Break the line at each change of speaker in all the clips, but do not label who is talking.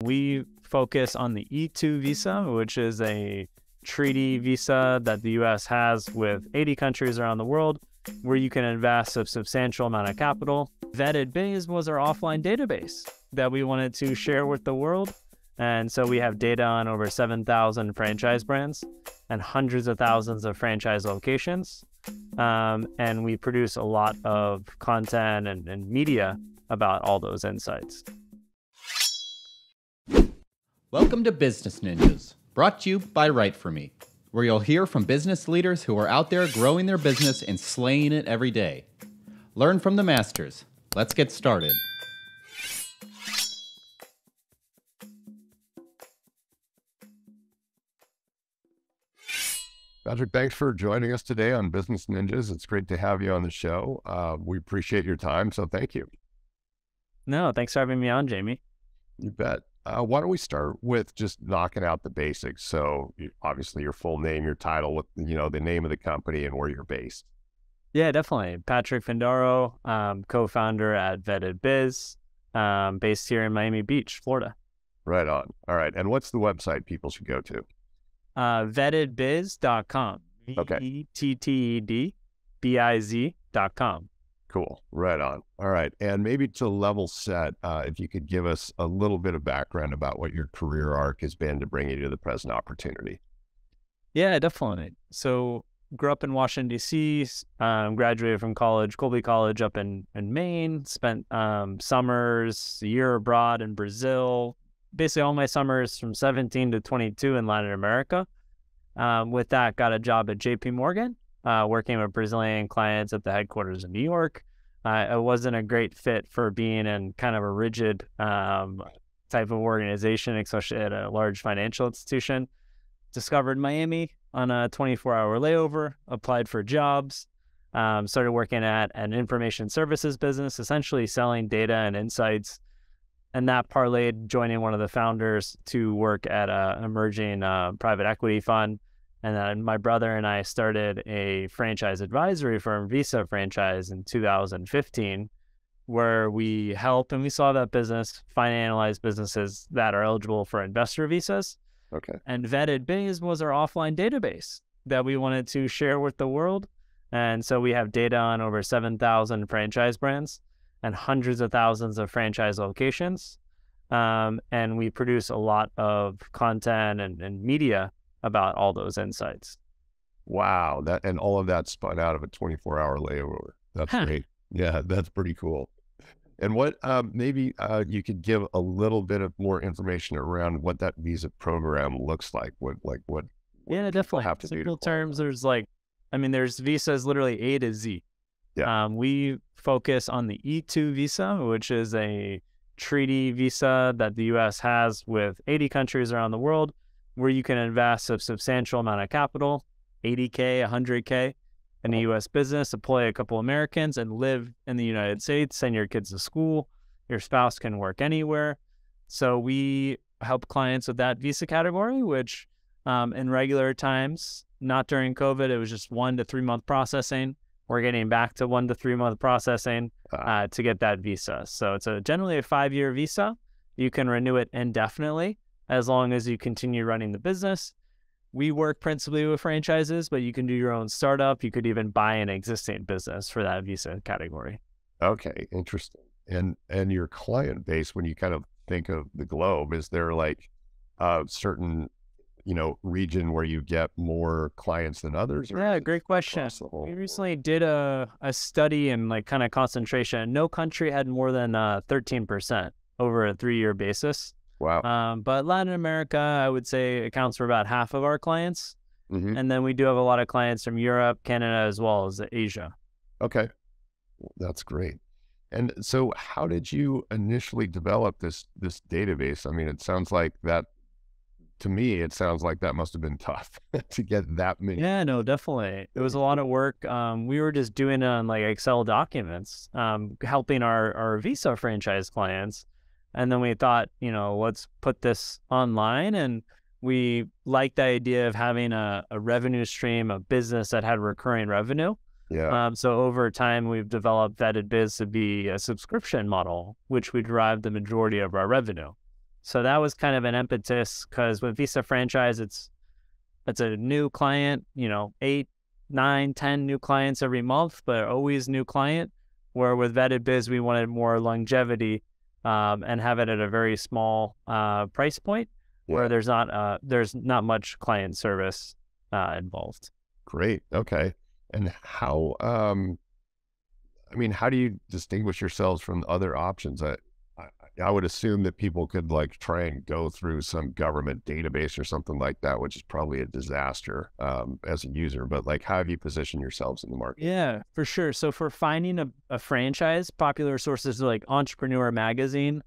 We focus on the E2 visa, which is a treaty visa that the U.S. has with 80 countries around the world, where you can invest a substantial amount of capital. Vetted Biz was our offline database that we wanted to share with the world. And so we have data on over 7,000 franchise brands and hundreds of thousands of franchise locations. And we produce a lot of content and media about all those insights.
Welcome to Business Ninjas, brought to you by WriteForMe, where you'll hear from business leaders who are out there growing their business and slaying it every day. Learn from the masters. Let's get started.
Patrick, thanks for joining us today on Business Ninjas. It's great to have you on the show. We appreciate your time, so thank you.
No, thanks for having me on, Jamie.
You bet. Why don't we start with just knocking out the basics? So obviously your full name, your title, with the name of the company and where you're based.
Yeah, definitely. Patrick Findaro, co-founder at Vetted Biz, based here in Miami Beach, Florida.
Right on. All right. And what's the website people should go to?
VettedBiz.com.
Okay.
VettedBiz.com.
Cool. Right on. All right. And maybe to level set, if you could give us a little bit of background about what your career arc has been to bring you to the present opportunity.
Yeah, definitely. So grew up in Washington, D.C., graduated from college, Colby College up in Maine, spent summers, a year abroad in Brazil, basically all my summers from 17 to 22 in Latin America. With that, got a job at JP Morgan, working with Brazilian clients at the headquarters in New York. It wasn't a great fit for being in kind of a rigid type of organization, especially at a large financial institution. Discovered Miami on a 24-hour layover, applied for jobs, started working at an information services business, essentially selling data and insights. And that parlayed joining one of the founders to work at an emerging private equity fund. And then my brother and I started a franchise advisory firm, Visa Franchise, in 2015, where we help and we saw that business find and analyze businesses that are eligible for investor visas.
Okay.
And Vetted Biz was our offline database that we wanted to share with the world. And so we have data on over 7,000 franchise brands and hundreds of thousands of franchise locations. And we produce a lot of content and media about all those insights.
Wow. And all of that spun out of a 24-hour layover. That's great. Yeah, that's pretty cool. And what maybe you could give a little bit of more information around what that visa program looks like. What
yeah, definitely.
Have to
Simple
do
terms, there's visas literally A to Z.
Yeah.
We focus on the E2 visa, which is a treaty visa that the U.S. has with 80 countries around the world, where you can invest a substantial amount of capital, 80K, 100K, in a U.S. business, employ a couple Americans, and live in the United States, send your kids to school. Your spouse can work anywhere. So we help clients with that visa category, which in regular times, not during COVID, it was just 1 to 3 month processing. We're getting back to 1 to 3 month processing to get that visa. So it's generally a 5-year visa. You can renew it indefinitely as long as you continue running the business. We work principally with franchises, but you can do your own startup. You could even buy an existing business for that visa category.
Okay, interesting. And your client base, when you kind of think of the globe, is there like a certain region where you get more clients than others?
Yeah, great question. We recently did a study in kind of concentration. No country had more than 13% over a 3-year basis.
Wow.
But Latin America, I would say, accounts for about half of our clients.
Mm-hmm.
And then we do have a lot of clients from Europe, Canada, as well as Asia.
Okay. That's great. And so how did you initially develop this database? I mean, it sounds like that must have been tough to get that many.
Yeah, no, definitely. It was a lot of work. We were just doing it on Excel documents, helping our Visa franchise clients. And then we thought, let's put this online. And we liked the idea of having a revenue stream, a business that had recurring revenue.
Yeah.
So over time, we've developed Vetted Biz to be a subscription model, which we derive the majority of our revenue. So that was kind of an impetus, because with Visa franchise, it's a new client, 8, 9, 10 new clients every month, but always new client. Where with Vetted Biz, we wanted more longevity, and have it at a very small price point, where there's not much client service involved.
Great. Okay. And how, how do you distinguish yourselves from other options? I would assume that people could like try and go through some government database or something like that, which is probably a disaster as a user. But like, how have you positioned yourselves in the market?
Yeah, for sure. So for finding a franchise, popular sources are like Entrepreneur Magazine,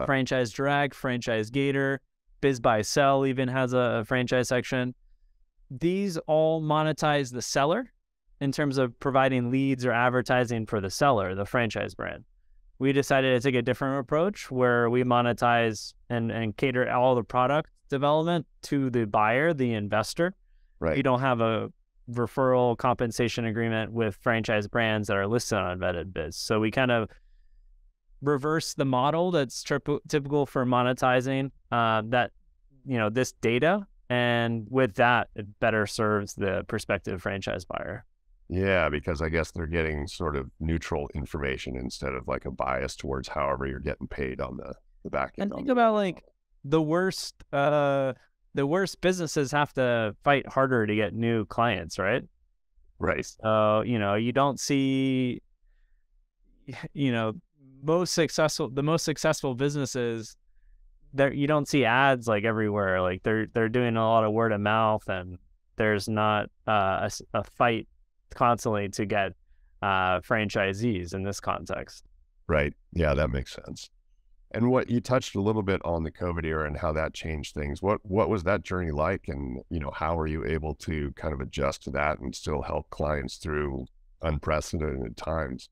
Franchise Direct, Franchise Gator, Biz Buy Sell even has a franchise section. These all monetize the seller in terms of providing leads or advertising for the seller, the franchise brand. We decided to take a different approach where we monetize and cater all the product development to the buyer, the investor.
Right.
We don't have a referral compensation agreement with franchise brands that are listed on Vetted Biz. So we kind of reverse the model that's typical for monetizing this data. And with that, it better serves the prospective franchise buyer.
Yeah, because I guess they're getting sort of neutral information instead of like a bias towards however you're getting paid on the back end.
And think about like the worst businesses have to fight harder to get new clients, right?
Right.
So, you don't see, the most successful businesses there, you don't see ads like everywhere. Like they're doing a lot of word of mouth, and there's not a fight constantly to get franchisees in this context.
Right. Yeah, that makes sense. And what you touched a little bit on the COVID era and how that changed things. What was that journey like? And, how were you able to kind of adjust to that and still help clients through unprecedented times?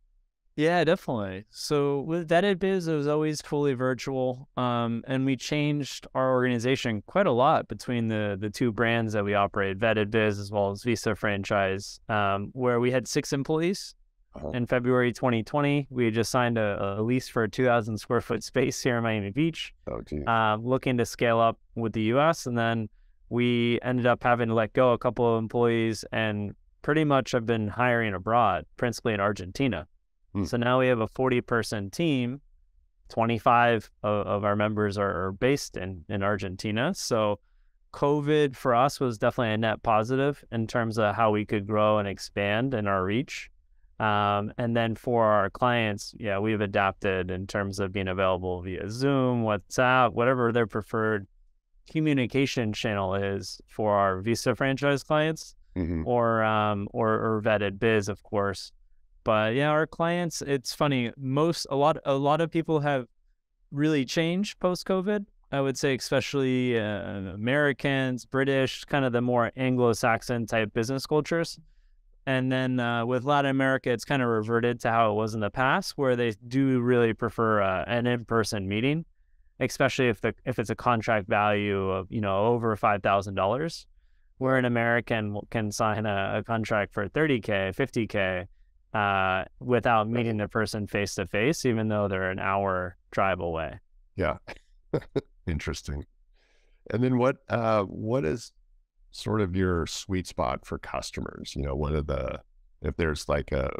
Yeah, definitely. So with Vetted Biz, it was always fully virtual. And we changed our organization quite a lot between the two brands that we operate, Vetted Biz as well as Visa Franchise, where we had 6 employees. In February 2020, we had just signed a lease for a 2,000 square foot space here in Miami Beach, looking to scale up with the US. And then we ended up having to let go a couple of employees and pretty much have been hiring abroad, principally in Argentina. So now we have a 40-person team. 25 of our members are based in Argentina. So COVID for us was definitely a net positive in terms of how we could grow and expand in our reach. And then for our clients, we've adapted in terms of being available via Zoom, WhatsApp, whatever their preferred communication channel is for our Visa franchise clients, or Vetted Biz, of course. But yeah, our clients, it's funny. A lot of people have really changed post-COVID. I would say, especially Americans, British, kind of the more Anglo-Saxon type business cultures. And then with Latin America, it's kind of reverted to how it was in the past, where they do really prefer an in-person meeting, especially if it's a contract value of over $5,000, where an American can sign a contract for $30K, $50K. Without meeting the person face to face, even though they're an hour drive away.
Yeah. Interesting. And then what is sort of your sweet spot for customers? If there's like a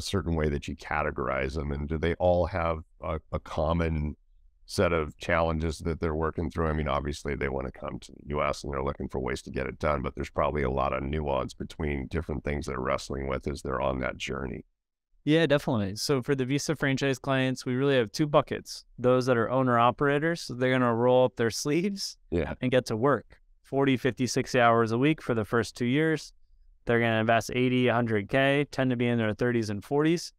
certain way that you categorize them, and do they all have a common set of challenges that they're working through? I mean, obviously they want to come to the US and they're looking for ways to get it done, but there's probably a lot of nuance between different things they're wrestling with as they're on that journey.
Yeah, definitely. So for the Visa franchise clients, we really have 2 buckets. Those that are owner operators, so they're going to roll up their sleeves and get to work 40, 50, 60 hours a week for the first 2 years. They're going to invest 80, 100K, tend to be in their 30s and 40s,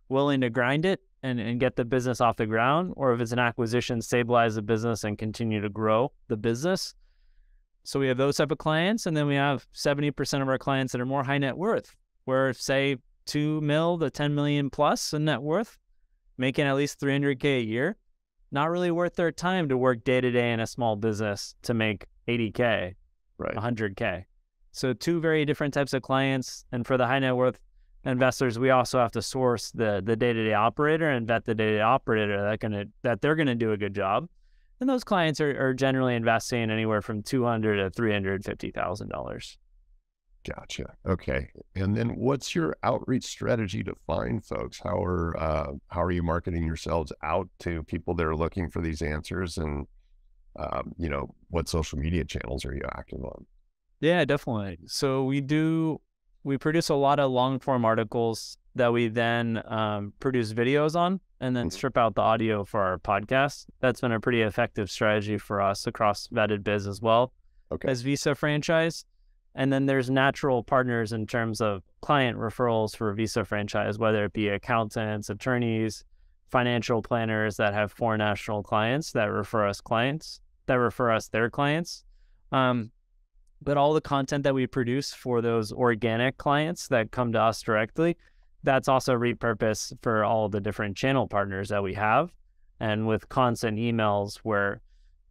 willing to grind it and get the business off the ground, or if it's an acquisition, stabilize the business and continue to grow the business. So we have those type of clients. And then we have 70% of our clients that are more high net worth, where say 2 mil to 10 million plus in net worth, making at least 300K a year, not really worth their time to work day to day in a small business to make 80K,
right,
100K. So 2 very different types of clients. And for the high net worth investors, we also have to source the day-to-day operator and vet the day-to-day operator that they're going to do a good job. And those clients are generally investing anywhere from $200,000 to $350,000.
Gotcha. Okay. And then what's your outreach strategy to find folks? How are you marketing yourselves out to people that are looking for these answers? And, what social media channels are you active on?
Yeah, definitely. So we produce a lot of long form articles that we then produce videos on and then
Mhm.
strip out the audio for our podcast. That's been a pretty effective strategy for us across Vetted Biz as well
Okay.
as Visa franchise. And then there's natural partners in terms of client referrals for Visa franchise, whether it be accountants, attorneys, financial planners that have foreign national clients that refer us their clients. Um, but all the content that we produce for those organic clients that come to us directly, that's also repurposed for all the different channel partners that we have. And with constant emails where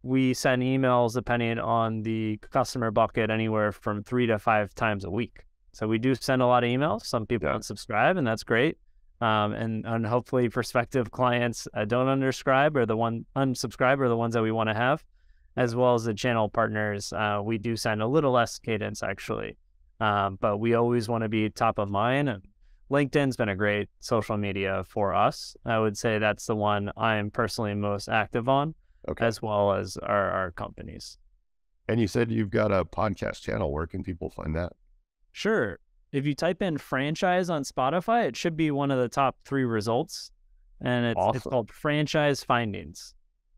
we send emails depending on the customer bucket anywhere from 3 to 5 times a week. So we do send a lot of emails. Some people
Yeah.
unsubscribe, and that's great. And hopefully prospective clients don't unsubscribe or unsubscribe are the ones that we want to have, as well as the channel partners. We do send a little less cadence actually, but we always want to be top of mind. And LinkedIn's been a great social media for us. I would say that's the one I'm personally most active on,
Okay.
as well as our companies.
And you said you've got a podcast channel. Where can people find that?
Sure. If you type in franchise on Spotify, it should be one of the top 3 results. And it's
Awesome.
called Franchise Findings.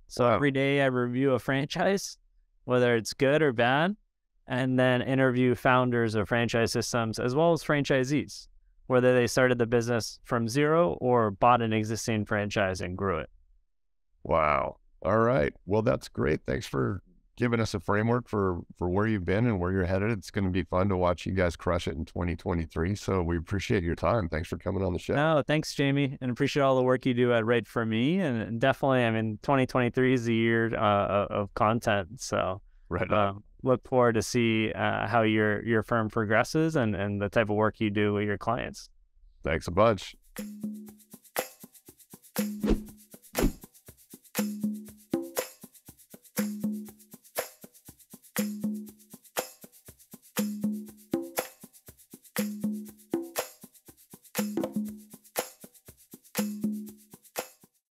So
Wow.
every day I review a franchise, whether it's good or bad, and then interview founders of franchise systems as well as franchisees, whether they started the business from zero or bought an existing franchise and grew it.
Wow. All right. Well, that's great. Thanks for giving us a framework for where you've been and where you're headed. It's going to be fun to watch you guys crush it in 2023. So we appreciate your time. Thanks for coming on the show.
No, thanks, Jamie, and appreciate all the work you do at WriteForMe. And definitely, 2023 is the year of content. So
Right on.
look forward to see how your firm progresses and the type of work you do with your clients.
Thanks a bunch.